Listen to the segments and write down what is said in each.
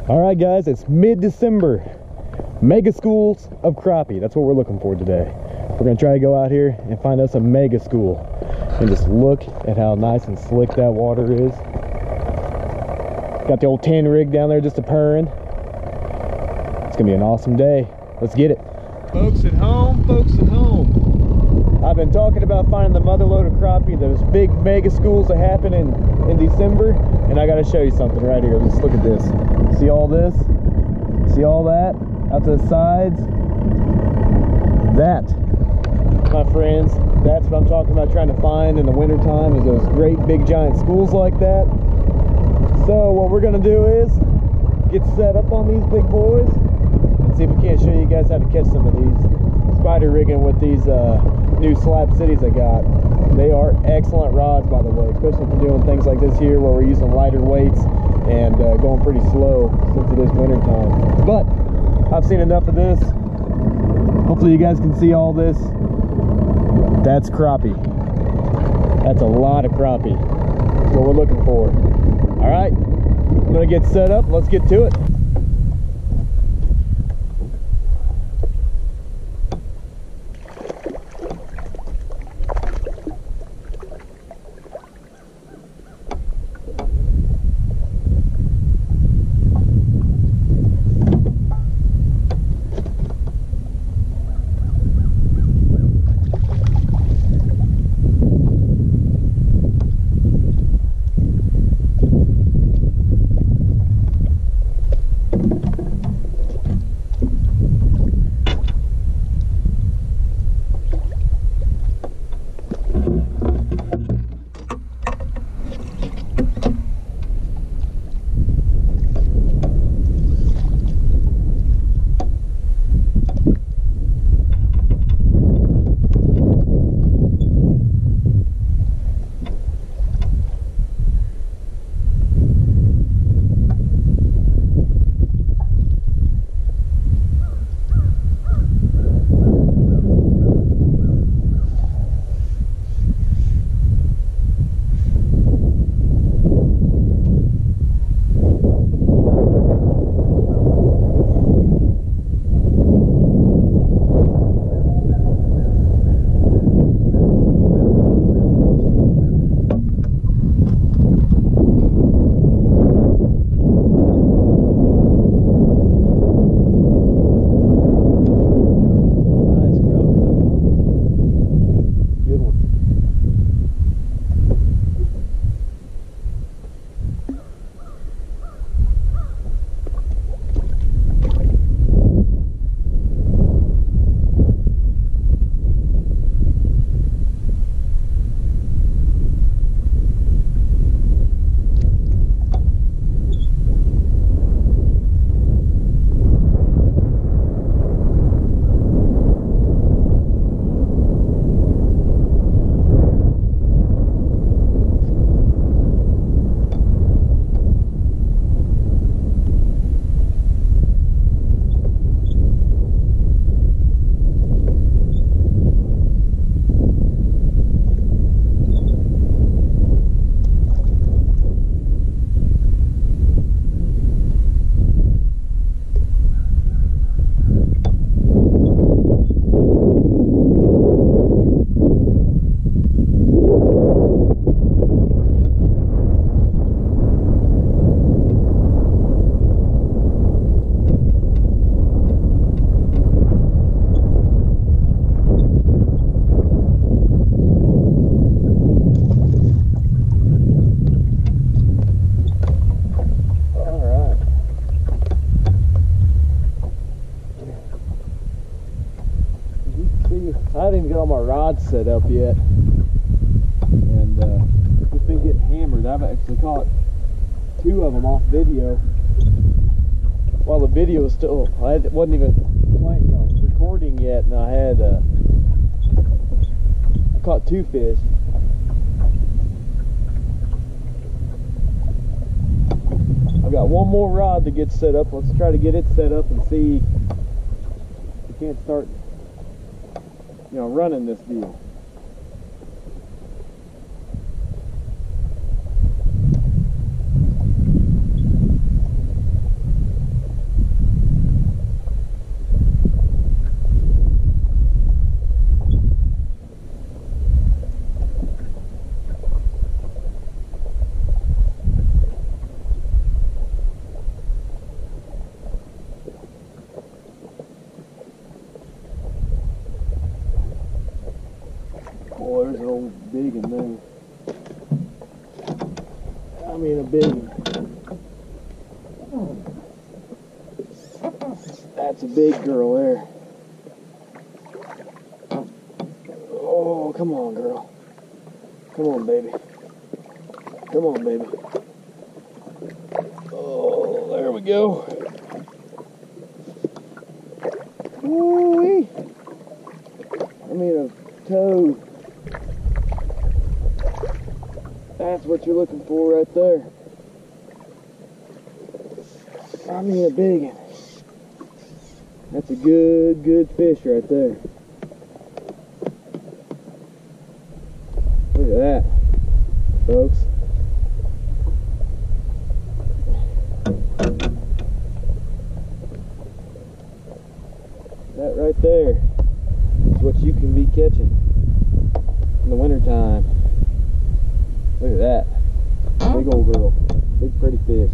All right, guys, it's mid-December. Mega schools of crappie. That's what we're looking for today. We're gonna try to go out here and find us a mega school and just look at how nice and slick that water is. Got the old tin rig down there just a purring. It's gonna be an awesome day. Let's get it. Folks at home, I've been talking about finding the mother load of crappie, those big mega schools that happen in December, and I gotta show you something right here. Let's look at this. See all this? See all that? Out to the sides? That, my friends, that's what I'm talking about trying to find in the winter time, is those great big giant schools like that. So what we're gonna do is get set up on these big boys and see if we can't show you guys how to catch some of these spider rigging with these new slab cities I got. They are excellent rods, by the way, especially for doing things like this here where we're using lighter weights and going pretty slow since it is winter time. But I've seen enough of this. Hopefully you guys can see all this. That's crappie. That's a lot of crappie. That's what we're looking for. All right, I'm gonna get set up. Let's get to it. I didn't even get all my rods set up yet, and just been getting hammered. I've actually caught 2 of them off video while the video was still, wasn't even recording yet, and I caught 2 fish. I've got 1 more rod to get set up. Let's try to get it set up and see if we can't start running this deal. There's an old big in there. I mean a big one. That's a big girl there. Oh, come on, girl. Come on, baby. Come on, baby. Oh, there we go. Woo-wee. I mean a toad. That's what you're looking for right there. I mean a big one. That's a good fish right there. Look at that, folks. That right there is what you can be catching in the wintertime. Look at that. Big old girl. Big pretty fish.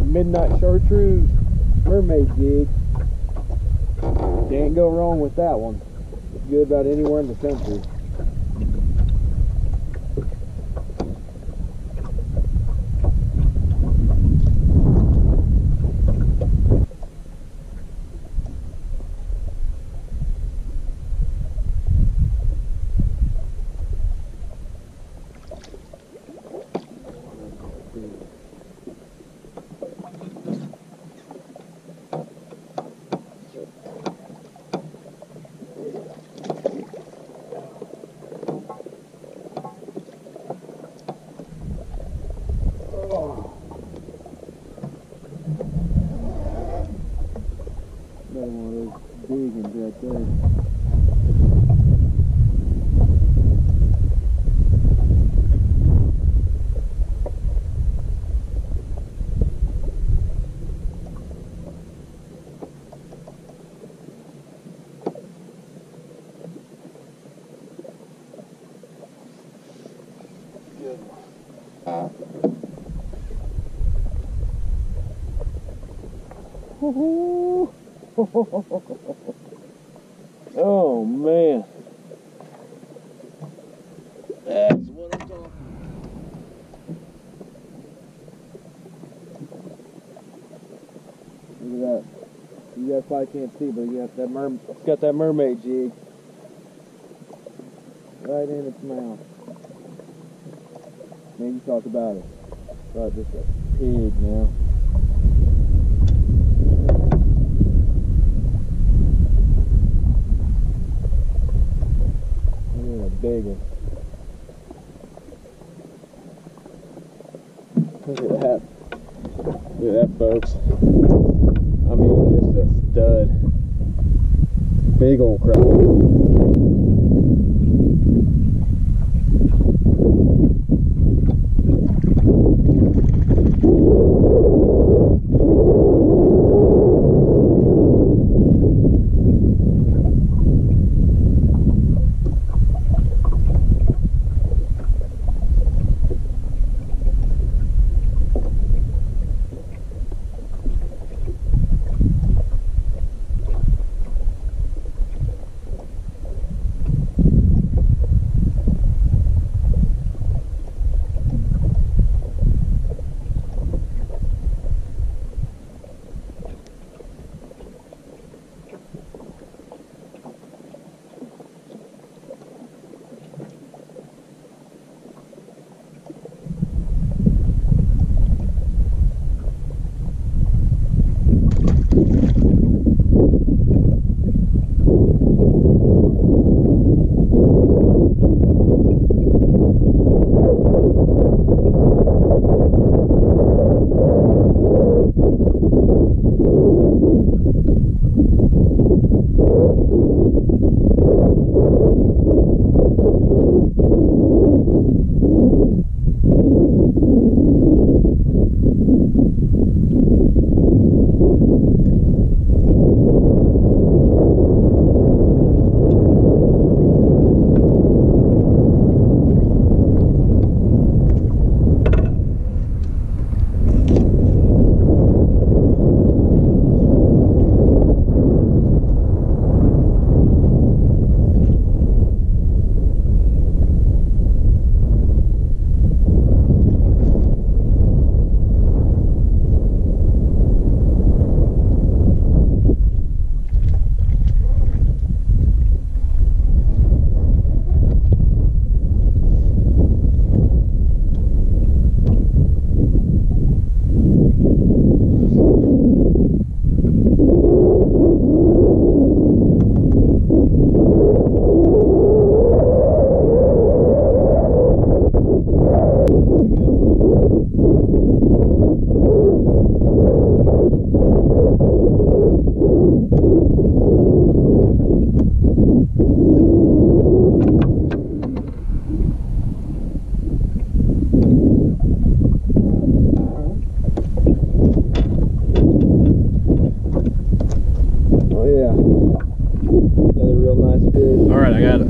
Midnight chartreuse mermaid jig. Can't go wrong with that one. It's good about anywhere in the country. Another one of those big ones right there. Good one. Oh man, that's what I'm talking about. Look at that. You guys probably can't see, but you got that mermaid jig right in its mouth. Man, you talk about it. Right, just a pig now. Big one. Look at that. Look at that, folks. I mean, just a stud. Big old crappie.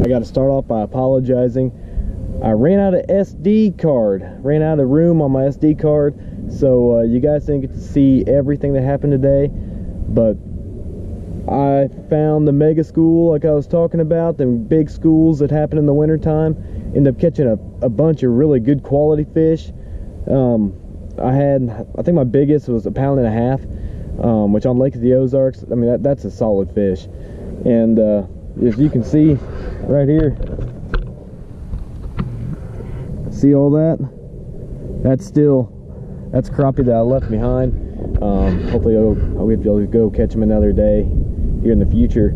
I got to start off by apologizing. I ran out of SD card, ran out of room on my SD card, so you guys didn't get to see everything that happened today, but I found the mega school like I was talking about, the big schools that happen in the wintertime. Ended up catching a bunch of really good quality fish. I think my biggest was 1.5 pounds, which on Lake of the Ozarks, I mean, that's a solid fish. And as you can see right here, see all that? That's crappie that I left behind. Hopefully I'll be able to go catch them another day here in the future.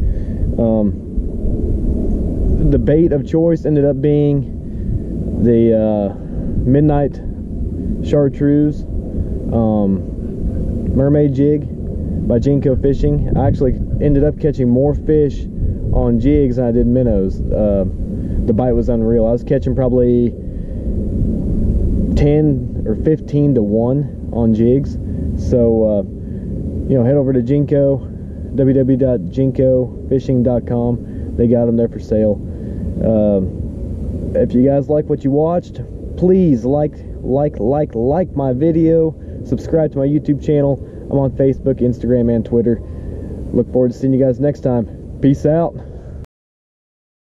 The bait of choice ended up being the midnight chartreuse mermaid jig by Jinko Fishing. I actually ended up catching more fish on jigs than I did minnows. The bite was unreal. I was catching probably 10 or 15 to 1 on jigs. So you know, head over to Jinko, www.jinkofishing.com. They got them there for sale. If you guys like what you watched, please like my video, subscribe to my YouTube channel. I'm on Facebook, Instagram, and Twitter. Look forward to seeing you guys next time. Peace out.